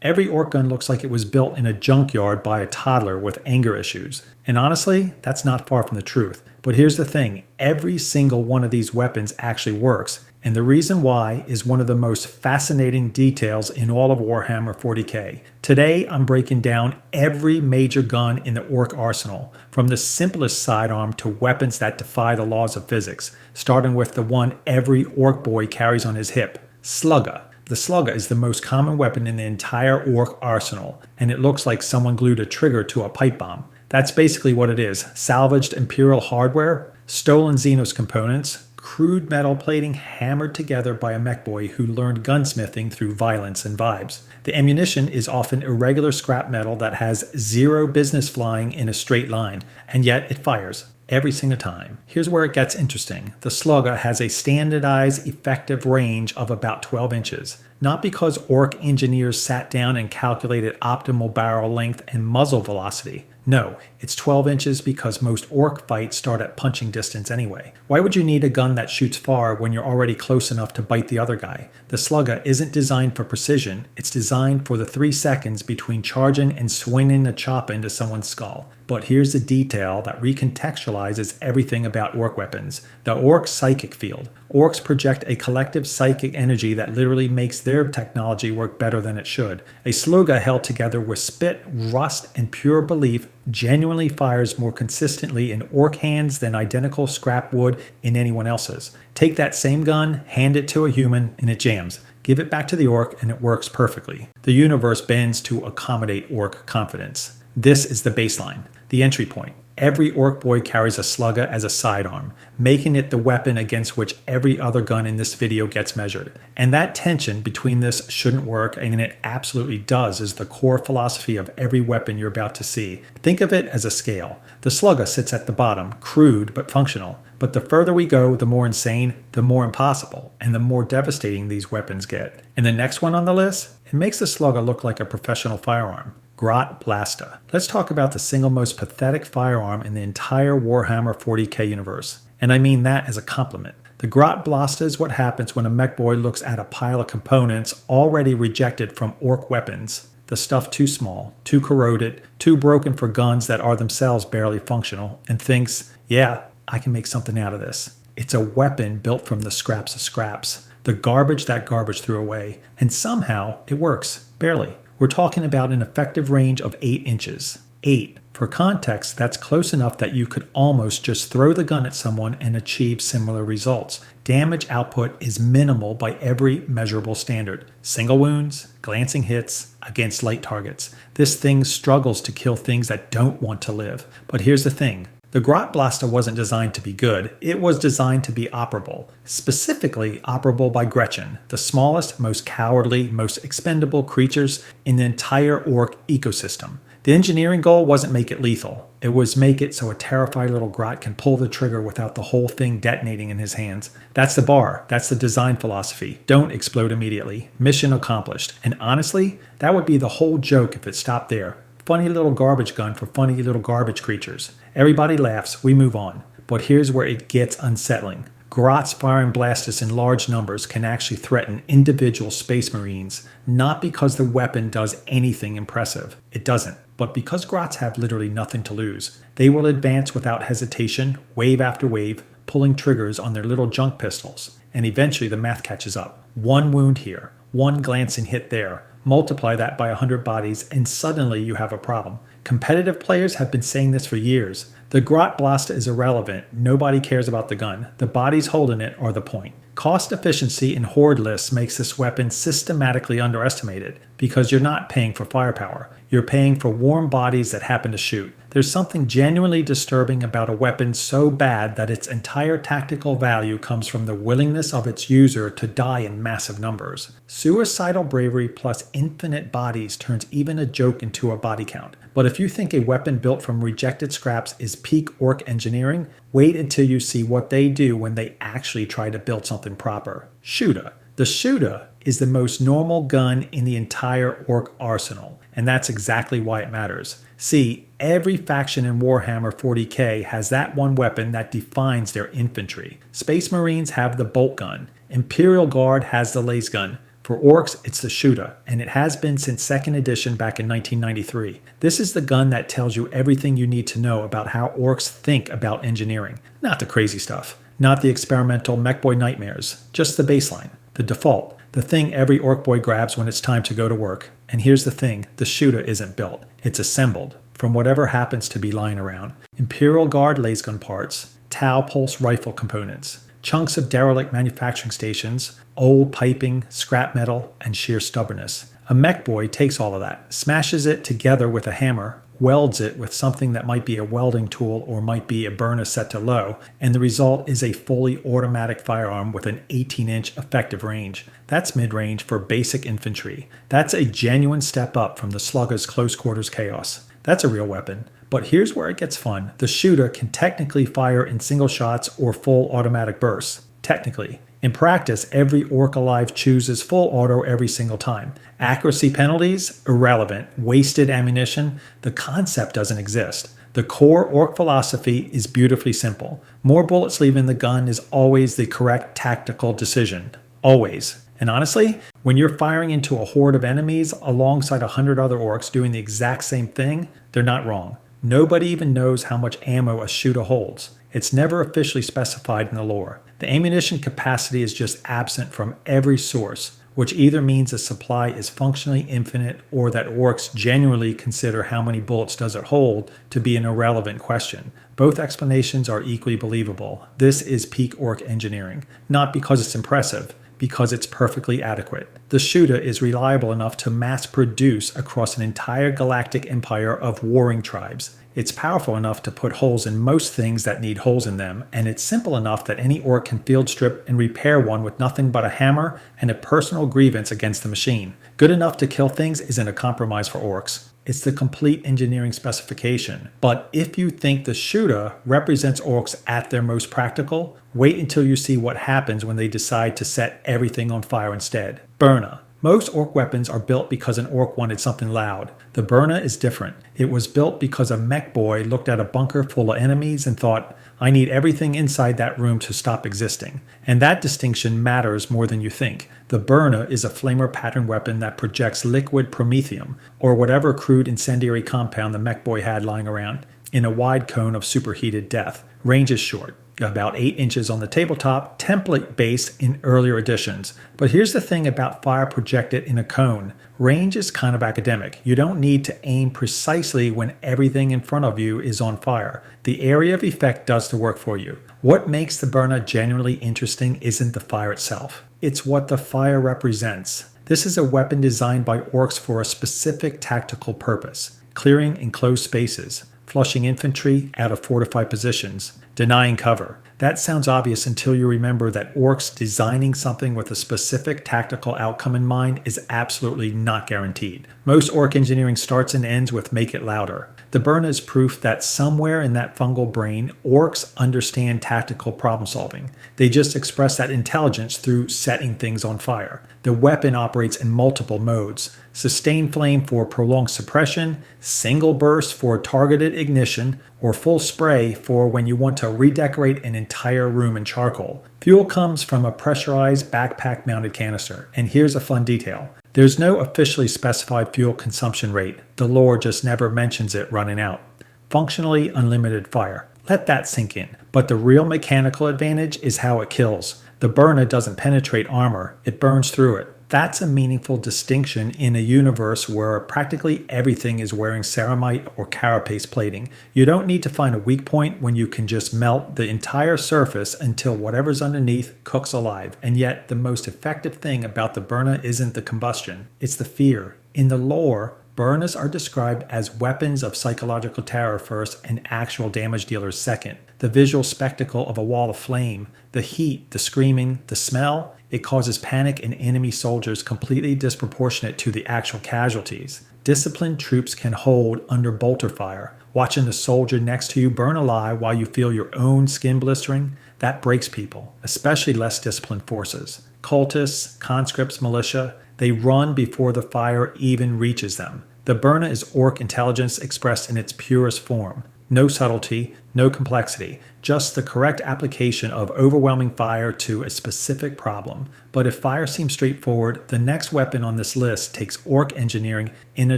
Every orc gun looks like it was built in a junkyard by a toddler with anger issues. And honestly, that's not far from the truth. But here's the thing, every single one of these weapons actually works. And the reason why is one of the most fascinating details in all of Warhammer 40k. Today, I'm breaking down every major gun in the orc arsenal, from the simplest sidearm to weapons that defy the laws of physics, starting with the one every orc boy carries on his hip, Slugga. The Slugga is the most common weapon in the entire orc arsenal, and it looks like someone glued a trigger to a pipe bomb. That's basically what it is, salvaged Imperial hardware, stolen Xenos components, crude metal plating hammered together by a mech boy who learned gunsmithing through violence and vibes. The ammunition is often irregular scrap metal that has zero business flying in a straight line, and yet it fires. Every single time. Here's where it gets interesting. The Slugga has a standardized effective range of about 12 inches. Not because orc engineers sat down and calculated optimal barrel length and muzzle velocity. No, it's 12 inches because most orc fights start at punching distance anyway. Why would you need a gun that shoots far when you're already close enough to bite the other guy? The Slugga isn't designed for precision, it's designed for the 3 seconds between charging and swinging a chop into someone's skull. But here's the detail that recontextualizes everything about orc weapons. The orc psychic field. Orcs project a collective psychic energy that literally makes their technology work better than it should. A Slugga held together with spit, rust, and pure belief genuinely fires more consistently in orc hands than identical scrap wood in anyone else's. Take that same gun, hand it to a human, and it jams. Give it back to the orc and it works perfectly. The universe bends to accommodate orc confidence. This is the baseline, the entry point. Every orc boy carries a Slugga as a sidearm, making it the weapon against which every other gun in this video gets measured. And that tension between this shouldn't work, and it absolutely does, is the core philosophy of every weapon you're about to see. Think of it as a scale. The Slugga sits at the bottom, crude but functional. But the further we go, the more insane, the more impossible, and the more devastating these weapons get. And the next one on the list, it makes the Slugga look like a professional firearm. Grot Blasta. Let's talk about the single most pathetic firearm in the entire Warhammer 40k universe. And I mean that as a compliment. The Grot Blasta is what happens when a mech boy looks at a pile of components already rejected from orc weapons. The stuff too small, too corroded, too broken for guns that are themselves barely functional, and thinks, yeah, I can make something out of this. It's a weapon built from the scraps of scraps. The garbage that garbage threw away. And somehow it works. Barely. We're talking about an effective range of 8 inches. 8. For context, that's close enough that you could almost just throw the gun at someone and achieve similar results. Damage output is minimal by every measurable standard. Single wounds, glancing hits, against light targets. This thing struggles to kill things that don't want to live. But here's the thing. The Grot Blasta wasn't designed to be good, it was designed to be operable. Specifically operable by Gretchen, the smallest, most cowardly, most expendable creatures in the entire orc ecosystem. The engineering goal wasn't make it lethal, it was make it so a terrified little Grot can pull the trigger without the whole thing detonating in his hands. That's the bar, that's the design philosophy. Don't explode immediately. Mission accomplished. And honestly, that would be the whole joke if it stopped there. Funny little garbage gun for funny little garbage creatures. Everybody laughs, we move on. But here's where it gets unsettling. Grots firing Blastus in large numbers can actually threaten individual space marines, not because the weapon does anything impressive. It doesn't. But because Grots have literally nothing to lose, they will advance without hesitation, wave after wave, pulling triggers on their little junk pistols. And eventually the math catches up. One wound here, one glancing hit there. Multiply that by 100 bodies and suddenly you have a problem. Competitive players have been saying this for years. The Grot Blasta is irrelevant. Nobody cares about the gun. The bodies holding it are the point. Cost efficiency in horde lists makes this weapon systematically underestimated because you're not paying for firepower. You're paying for warm bodies that happen to shoot. There's something genuinely disturbing about a weapon so bad that its entire tactical value comes from the willingness of its user to die in massive numbers. Suicidal bravery plus infinite bodies turns even a joke into a body count. But if you think a weapon built from rejected scraps is peak orc engineering, wait until you see what they do when they actually try to build something proper. Shooter. The Shooter is the most normal gun in the entire orc arsenal, and that's exactly why it matters. See, every faction in Warhammer 40k has that one weapon that defines their infantry. Space Marines have the bolt gun. Imperial Guard has the laser gun. For orcs, it's the Shooter, and it has been since 2nd edition back in 1993. This is the gun that tells you everything you need to know about how orcs think about engineering. Not the crazy stuff, not the experimental mechboy nightmares, just the baseline, the default, the thing every orc boy grabs when it's time to go to work. And here's the thing, the Shooter isn't built, it's assembled from whatever happens to be lying around. Imperial Guard lasgun parts, Tau pulse rifle components, chunks of derelict manufacturing stations, old piping, scrap metal, and sheer stubbornness. A mech boy takes all of that, smashes it together with a hammer, welds it with something that might be a welding tool or might be a burner set to low, and the result is a fully automatic firearm with an 18-inch effective range. That's mid-range for basic infantry. That's a genuine step up from the slugger's close quarters chaos. That's a real weapon. But here's where it gets fun. The Shooter can technically fire in single shots or full automatic bursts. Technically. In practice, every orc alive chooses full auto every single time. Accuracy penalties? Irrelevant. Wasted ammunition? The concept doesn't exist. The core orc philosophy is beautifully simple. More bullets leaving the gun is always the correct tactical decision. Always. And honestly, when you're firing into a horde of enemies alongside 100 other orcs doing the exact same thing, they're not wrong. Nobody even knows how much ammo a Shooter holds. It's never officially specified in the lore. The ammunition capacity is just absent from every source, which either means the supply is functionally infinite or that orcs genuinely consider how many bullets does it hold to be an irrelevant question. Both explanations are equally believable. This is peak orc engineering, not because it's impressive, because it's perfectly adequate. The Shooter is reliable enough to mass produce across an entire galactic empire of warring tribes. It's powerful enough to put holes in most things that need holes in them, and it's simple enough that any orc can field strip and repair one with nothing but a hammer and a personal grievance against the machine. Good enough to kill things isn't a compromise for orcs. It's the complete engineering specification. But if you think the Shooter represents orcs at their most practical, wait until you see what happens when they decide to set everything on fire instead. Burner. Most orc weapons are built because an orc wanted something loud. The burner is different. It was built because a mech boy looked at a bunker full of enemies and thought, I need everything inside that room to stop existing. And that distinction matters more than you think. The burner is a flamer pattern weapon that projects liquid promethium, or whatever crude incendiary compound the mech boy had lying around, in a wide cone of superheated death. Range is short. About 8 inches on the tabletop, template-based in earlier editions. But here's the thing about fire projected in a cone. Range is kind of academic. You don't need to aim precisely when everything in front of you is on fire. The area of effect does the work for you. What makes the burner genuinely interesting isn't the fire itself. It's what the fire represents. This is a weapon designed by orcs for a specific tactical purpose. Clearing enclosed spaces. Flushing infantry out of fortified positions, denying cover. That sounds obvious until you remember that orcs designing something with a specific tactical outcome in mind is absolutely not guaranteed. Most orc engineering starts and ends with make it louder. The burner is proof that somewhere in that fungal brain, orcs understand tactical problem solving. They just express that intelligence through setting things on fire. The weapon operates in multiple modes. Sustained flame for prolonged suppression, single burst for targeted ignition, or full spray for when you want to redecorate an entire room in charcoal. Fuel comes from a pressurized backpack mounted canister. And here's a fun detail. There's no officially specified fuel consumption rate. The lore just never mentions it running out. Functionally unlimited fire. Let that sink in. But the real mechanical advantage is how it kills. The burner doesn't penetrate armor, it burns through it. That's a meaningful distinction in a universe where practically everything is wearing ceramite or carapace plating. You don't need to find a weak point when you can just melt the entire surface until whatever's underneath cooks alive. And yet, the most effective thing about the burner isn't the combustion, it's the fear. In the lore, burners are described as weapons of psychological terror first and actual damage dealers second. The visual spectacle of a wall of flame, the heat, the screaming, the smell, it causes panic in enemy soldiers completely disproportionate to the actual casualties. Disciplined troops can hold under bolter fire. Watching the soldier next to you burn alive while you feel your own skin blistering, that breaks people, especially less disciplined forces. Cultists, conscripts, militia, they run before the fire even reaches them. The burner is orc intelligence expressed in its purest form. no subtlety, no complexity, just the correct application of overwhelming fire to a specific problem. But if fire seems straightforward, the next weapon on this list takes orc engineering in a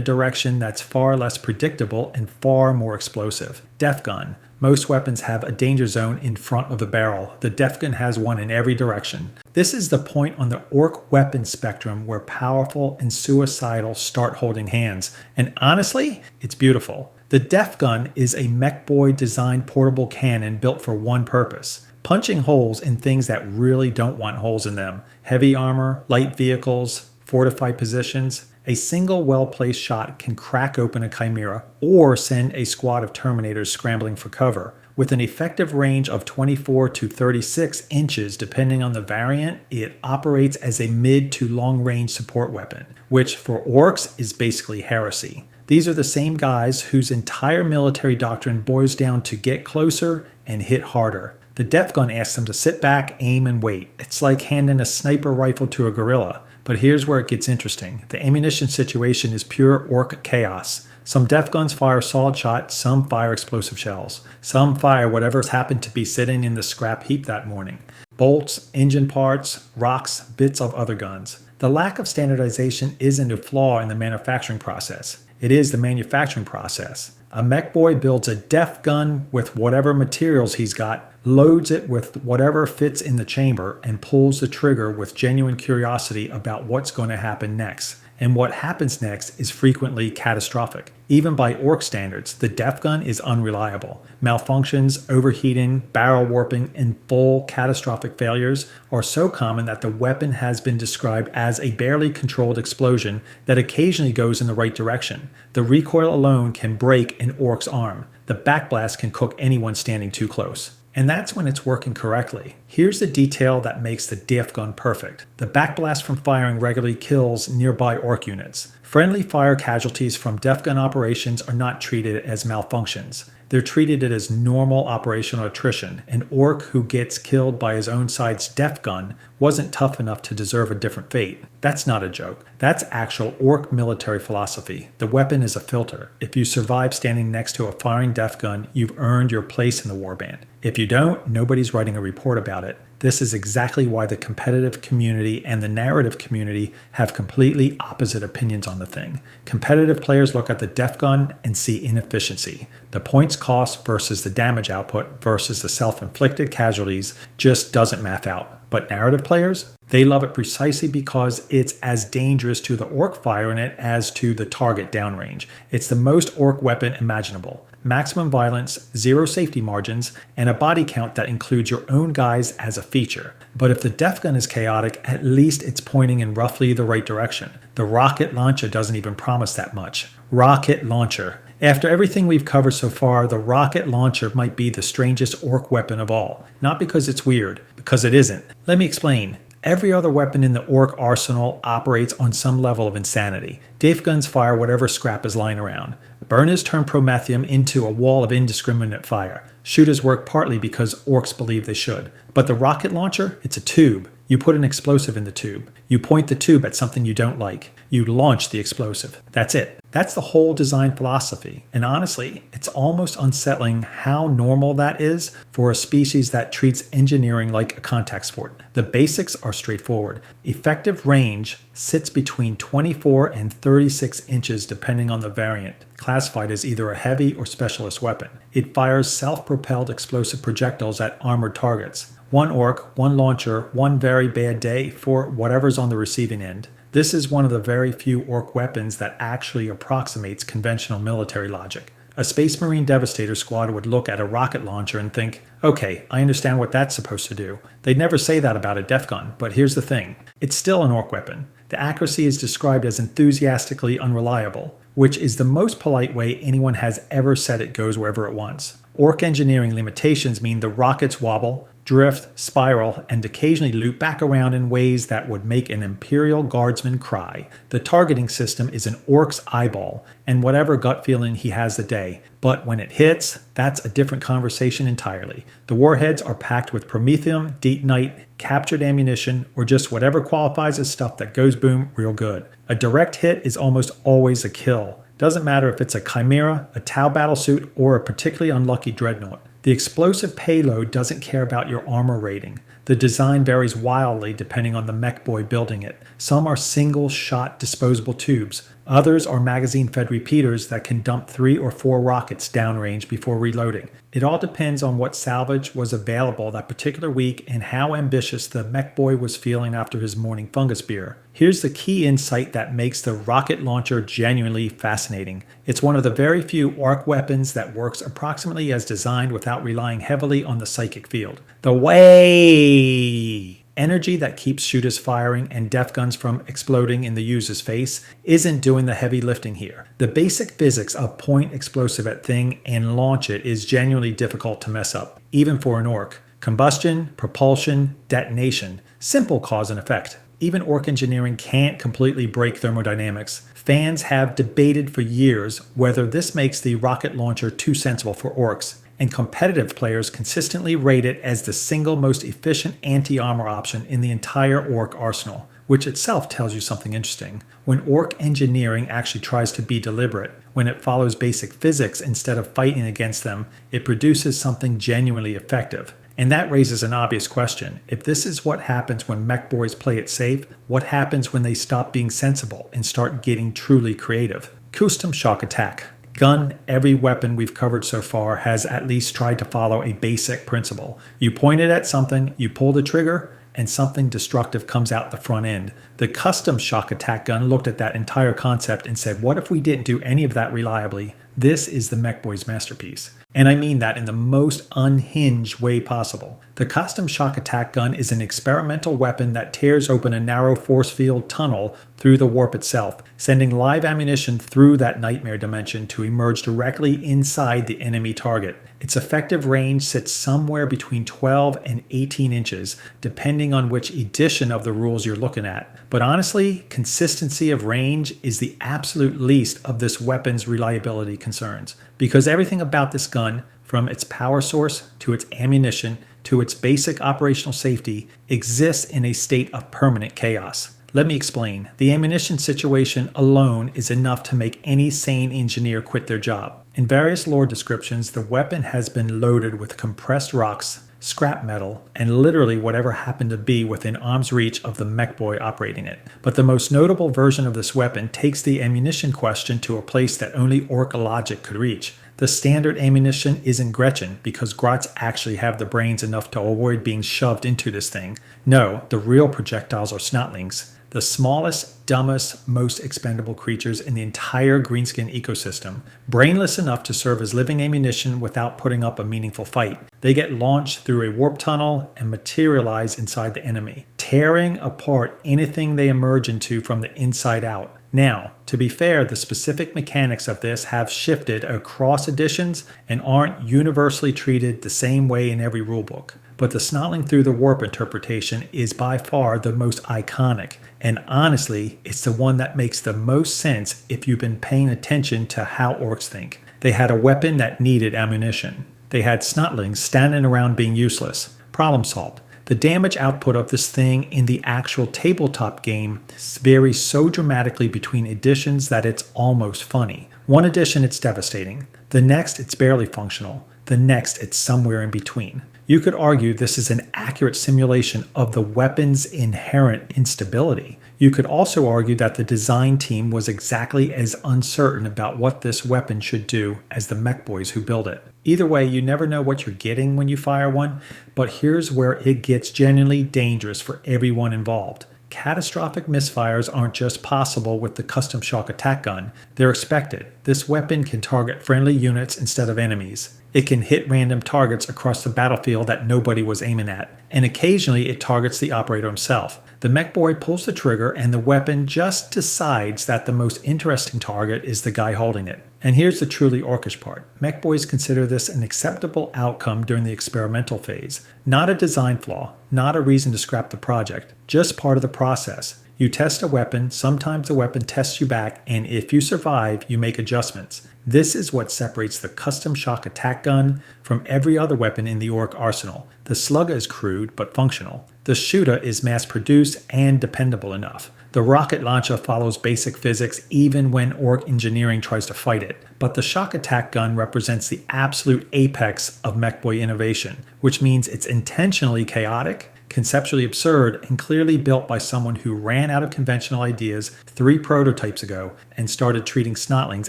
direction that's far less predictable and far more explosive. Def gun. Most weapons have a danger zone in front of the barrel. The def gun has one in every direction. This is the point on the orc weapon spectrum where powerful and suicidal start holding hands. And honestly, it's beautiful. The def gun is a mech-boy designed portable cannon built for one purpose: punching holes in things that really don't want holes in them. Heavy armor, light vehicles, fortified positions. A single well-placed shot can crack open a chimera or send a squad of Terminators scrambling for cover. With an effective range of 24 to 36 inches depending on the variant, it operates as a mid to long-range support weapon, which for orcs is basically heresy. These are the same guys whose entire military doctrine boils down to get closer and hit harder. The def gun asks them to sit back, aim, and wait. It's like handing a sniper rifle to a gorilla. But here's where it gets interesting. The ammunition situation is pure orc chaos. Some def guns fire solid shot, some fire explosive shells. Some fire whatever's happened to be sitting in the scrap heap that morning. Bolts, engine parts, rocks, bits of other guns. The lack of standardization isn't a flaw in the manufacturing process. It is the manufacturing process. A mech boy builds a def gun with whatever materials he's got, loads it with whatever fits in the chamber, and pulls the trigger with genuine curiosity about what's going to happen next. And what happens next is frequently catastrophic. Even by orc standards, the def gun is unreliable. Malfunctions, overheating, barrel warping, and full catastrophic failures are so common that the weapon has been described as a barely controlled explosion that occasionally goes in the right direction. The recoil alone can break an orc's arm. The backblast can cook anyone standing too close. And that's when it's working correctly. Here's the detail that makes the def gun perfect. The backblast from firing regularly kills nearby orc units. Friendly fire casualties from def gun operations are not treated as malfunctions. They're treated as normal operational attrition. An orc who gets killed by his own side's def gun wasn't tough enough to deserve a different fate. That's not a joke. That's actual orc military philosophy. The weapon is a filter. If you survive standing next to a firing def gun, you've earned your place in the warband. If you don't, nobody's writing a report about it. This is exactly why the competitive community and the narrative community have completely opposite opinions on the thing. Competitive players look at the def gun and see inefficiency. The points cost versus the damage output versus the self-inflicted casualties just doesn't math out. But narrative players, they love it precisely because it's as dangerous to the orc firing it as to the target downrange. It's the most orc weapon imaginable. Maximum violence, zero safety margins, and a body count that includes your own guys as a feature. But if the def gun is chaotic, at least it's pointing in roughly the right direction. The rocket launcher doesn't even promise that much. Rocket launcher. After everything we've covered so far, the rocket launcher might be the strangest orc weapon of all. Not because it's weird, because it isn't. Let me explain. Every other weapon in the orc arsenal operates on some level of insanity. Def guns fire whatever scrap is lying around. Burners turn promethium into a wall of indiscriminate fire. Shooters work partly because orcs believe they should. But the rocket launcher, it's a tube. You put an explosive in the tube. You point the tube at something you don't like. You launch the explosive. That's it. That's the whole design philosophy. And honestly, it's almost unsettling how normal that is for a species that treats engineering like a contact sport. The basics are straightforward. Effective range sits between 24 and 36 inches depending on the variant, classified as either a heavy or specialist weapon. It fires self-propelled explosive projectiles at armored targets. One orc, one launcher, one very bad day for whatever's on the receiving end. This is one of the very few orc weapons that actually approximates conventional military logic. A Space Marine Devastator squad would look at a rocket launcher and think, okay, I understand what that's supposed to do. They'd never say that about a def gun, but here's the thing. It's still an orc weapon. The accuracy is described as enthusiastically unreliable, which is the most polite way anyone has ever said it goes wherever it wants. Orc engineering limitations mean the rockets wobble, drift, spiral, and occasionally loop back around in ways that would make an Imperial Guardsman cry. The targeting system is an orc's eyeball, and whatever gut feeling he has the day. But when it hits, that's a different conversation entirely. The warheads are packed with promethium, detonite, captured ammunition, or just whatever qualifies as stuff that goes boom real good. A direct hit is almost always a kill. Doesn't matter if it's a Chimera, a Tau battlesuit, or a particularly unlucky dreadnought. The explosive payload doesn't care about your armor rating. The design varies wildly depending on the mech boy building it. Some are single-shot disposable tubes. Others are magazine-fed repeaters that can dump 3 or 4 rockets downrange before reloading. It all depends on what salvage was available that particular week and how ambitious the mech boy was feeling after his morning fungus beer. Here's the key insight that makes the rocket launcher genuinely fascinating. It's one of the very few arc weapons that works approximately as designed without relying heavily on the psychic field. The way energy that keeps shooters firing and def guns from exploding in the user's face isn't doing the heavy lifting here. The basic physics of point explosive at thing and launch it is genuinely difficult to mess up, even for an orc. Combustion, propulsion, detonation, simple cause and effect. Even orc engineering can't completely break thermodynamics. Fans have debated for years whether this makes the rocket launcher too sensible for orcs, and competitive players consistently rate it as the single most efficient anti-armor option in the entire orc arsenal, which itself tells you something interesting. When orc engineering actually tries to be deliberate, when it follows basic physics instead of fighting against them, it produces something genuinely effective. And that raises an obvious question. If this is what happens when mech boys play it safe, what happens when they stop being sensible and start getting truly creative? Custom shock attack. Gun, every weapon we've covered so far has at least tried to follow a basic principle. You point it at something, you pull the trigger, and something destructive comes out the front end. The custom shock attack gun looked at that entire concept and said, what if we didn't do any of that reliably? This is the mech boy's masterpiece. And I mean that in the most unhinged way possible. The custom shock attack gun is an experimental weapon that tears open a narrow force field tunnel through the warp itself, sending live ammunition through that nightmare dimension to emerge directly inside the enemy target. Its effective range sits somewhere between 12 and 18 inches, depending on which edition of the rules you're looking at. But honestly, consistency of range is the absolute least of this weapon's reliability concerns, because everything about this gun, from its power source to its ammunition to its basic operational safety, exists in a state of permanent chaos. Let me explain. The ammunition situation alone is enough to make any sane engineer quit their job. In various lore descriptions, the weapon has been loaded with compressed rocks, scrap metal, and literally whatever happened to be within arm's reach of the mech boy operating it. But the most notable version of this weapon takes the ammunition question to a place that only orc logic could reach. The standard ammunition isn't Gretchen because grots actually have the brains enough to avoid being shoved into this thing. No, the real projectiles are snotlings. The smallest, dumbest, most expendable creatures in the entire greenskin ecosystem, brainless enough to serve as living ammunition without putting up a meaningful fight. They get launched through a warp tunnel and materialize inside the enemy, tearing apart anything they emerge into from the inside out. Now, to be fair, the specific mechanics of this have shifted across editions and aren't universally treated the same way in every rulebook. But the snotling through the warp interpretation is by far the most iconic, and honestly, it's the one that makes the most sense if you've been paying attention to how orcs think. They had a weapon that needed ammunition. They had snotlings standing around being useless. Problem solved. The damage output of this thing in the actual tabletop game varies so dramatically between editions that it's almost funny. One edition it's devastating. The next it's barely functional. The next it's somewhere in between. You could argue this is an accurate simulation of the weapon's inherent instability. You could also argue that the design team was exactly as uncertain about what this weapon should do as the mech boys who build it. Either way, you never know what you're getting when you fire one, but here's where it gets genuinely dangerous for everyone involved. Catastrophic misfires aren't just possible with the custom shock attack gun, they're expected. This weapon can target friendly units instead of enemies. It can hit random targets across the battlefield that nobody was aiming at, and occasionally it targets the operator himself. The mech boy pulls the trigger and the weapon just decides that the most interesting target is the guy holding it. And here's the truly orcish part. Mech boys consider this an acceptable outcome during the experimental phase. Not a design flaw, not a reason to scrap the project, just part of the process. You test a weapon, sometimes the weapon tests you back, and if you survive, you make adjustments. This is what separates the custom shock attack gun from every other weapon in the orc arsenal. The slugger is crude but functional. The shooter is mass-produced and dependable enough. The rocket launcher follows basic physics even when Ork engineering tries to fight it. But the shock attack gun represents the absolute apex of mechboy innovation, which means it's intentionally chaotic, conceptually absurd, and clearly built by someone who ran out of conventional ideas 3 prototypes ago and started treating snotlings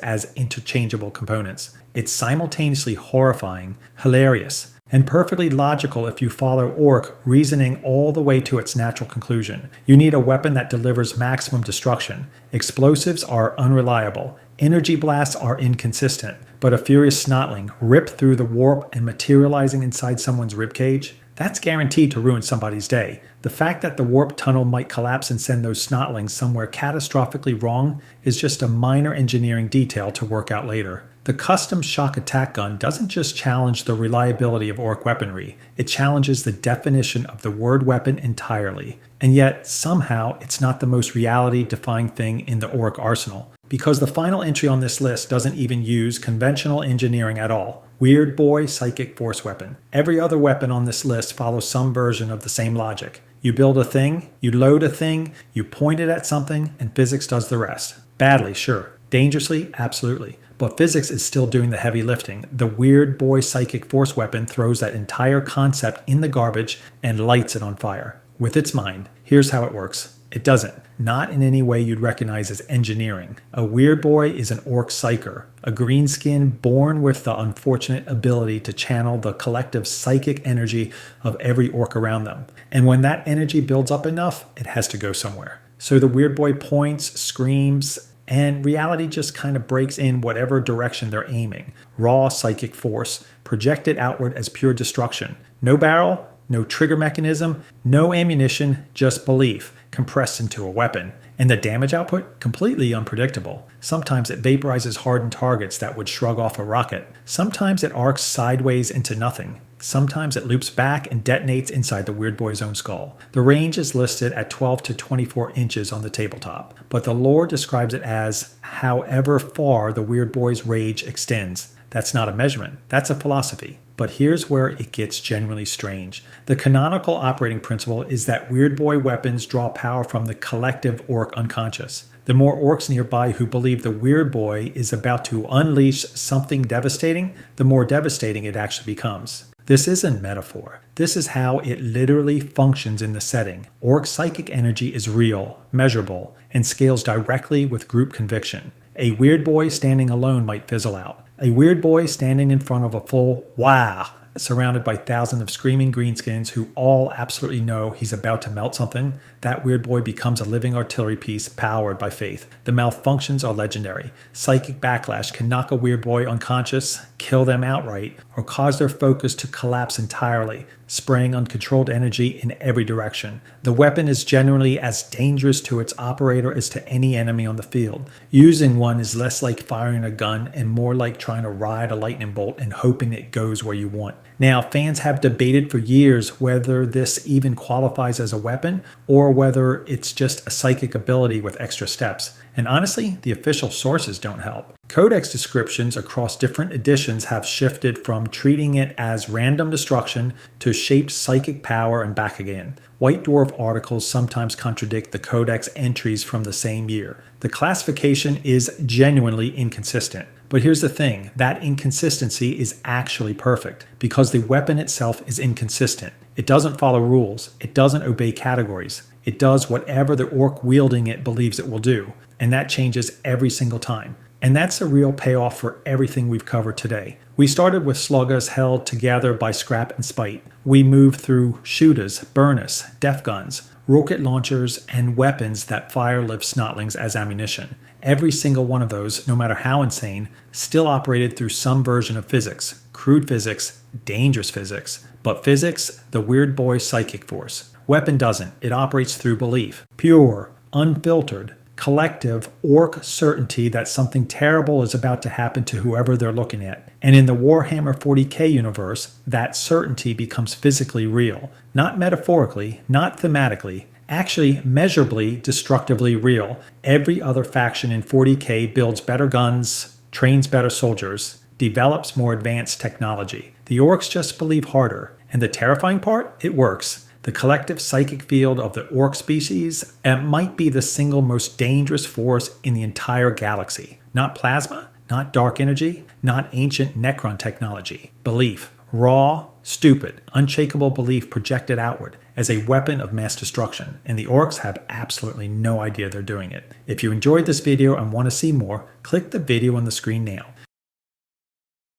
as interchangeable components. It's simultaneously horrifying, hilarious, and perfectly logical if you follow Ork reasoning all the way to its natural conclusion. You need a weapon that delivers maximum destruction. Explosives are unreliable. Energy blasts are inconsistent. But a furious snotling ripped through the warp and materializing inside someone's ribcage, that's guaranteed to ruin somebody's day. The fact that the warp tunnel might collapse and send those snotlings somewhere catastrophically wrong is just a minor engineering detail to work out later. The custom shock attack gun doesn't just challenge the reliability of Ork weaponry, it challenges the definition of the word weapon entirely. And yet, somehow, it's not the most reality-defying thing in the Ork arsenal. Because the final entry on this list doesn't even use conventional engineering at all. Weird Boy Psychic Force Weapon. Every other weapon on this list follows some version of the same logic. You build a thing, you load a thing, you point it at something, and physics does the rest. Badly, sure. Dangerously, absolutely. But physics is still doing the heavy lifting. The Weird Boy Psychic Force Weapon throws that entire concept in the garbage and lights it on fire. With its mind, here's how it works. It doesn't. Not in any way you'd recognize as engineering. A Weird Boy is an Ork psyker, a greenskin born with the unfortunate ability to channel the collective psychic energy of every Ork around them. And when that energy builds up enough, it has to go somewhere. So the Weird Boy points, screams, and reality just kind of breaks in whatever direction they're aiming. Raw psychic force, projected outward as pure destruction. No barrel, no trigger mechanism, no ammunition, just belief, compressed into a weapon. And the damage output? Completely unpredictable. Sometimes it vaporizes hardened targets that would shrug off a rocket. Sometimes it arcs sideways into nothing. Sometimes it loops back and detonates inside the Weird Boy's own skull. The range is listed at 12 to 24 inches on the tabletop, but the lore describes it as however far the Weird Boy's rage extends. That's not a measurement, that's a philosophy. But here's where it gets genuinely strange. The canonical operating principle is that Weird Boy weapons draw power from the collective Ork unconscious. The more Orks nearby who believe the Weird Boy is about to unleash something devastating, the more devastating it actually becomes. This isn't metaphor. This is how it literally functions in the setting. Ork psychic energy is real, measurable, and scales directly with group conviction. A Weird Boy standing alone might fizzle out. A Weird Boy standing in front of a full "wow" surrounded by thousands of screaming greenskins who all absolutely know he's about to melt something, that Weird Boy becomes a living artillery piece powered by faith. The malfunctions are legendary. Psychic backlash can knock a Weird Boy unconscious, kill them outright, or cause their focus to collapse entirely, spraying uncontrolled energy in every direction. The weapon is generally as dangerous to its operator as to any enemy on the field. Using one is less like firing a gun and more like trying to ride a lightning bolt and hoping it goes where you want. Now, fans have debated for years whether this even qualifies as a weapon or whether it's just a psychic ability with extra steps. And honestly, the official sources don't help. Codex descriptions across different editions have shifted from treating it as random destruction to shaped psychic power and back again. White Dwarf articles sometimes contradict the Codex entries from the same year. The classification is genuinely inconsistent. But here's the thing, that inconsistency is actually perfect because the weapon itself is inconsistent. It doesn't follow rules. It doesn't obey categories. It does whatever the Ork wielding it believes it will do. And that changes every single time. And that's the real payoff for everything we've covered today. We started with sluggas held together by scrap and spite. We moved through shooters, burners, def guns, rocket launchers, and weapons that fire-lift snotlings as ammunition. Every single one of those, no matter how insane, still operated through some version of physics. Crude physics, dangerous physics. But physics, the Weird Boy psychic force. Weapon doesn't. It operates through belief. Pure, unfiltered, collective Ork certainty that something terrible is about to happen to whoever they're looking at. And in the Warhammer 40k universe, that certainty becomes physically real. Not metaphorically, not thematically, actually measurably, destructively real. Every other faction in 40k builds better guns, trains better soldiers, develops more advanced technology. The Orks just believe harder. And the terrifying part? It works. The collective psychic field of the orc species might be the single most dangerous force in the entire galaxy. Not plasma, not dark energy, not ancient Necron technology. Belief. Raw, stupid, unshakable belief projected outward as a weapon of mass destruction, and the orcs have absolutely no idea they're doing it. If you enjoyed this video and want to see more, click the video on the screen now.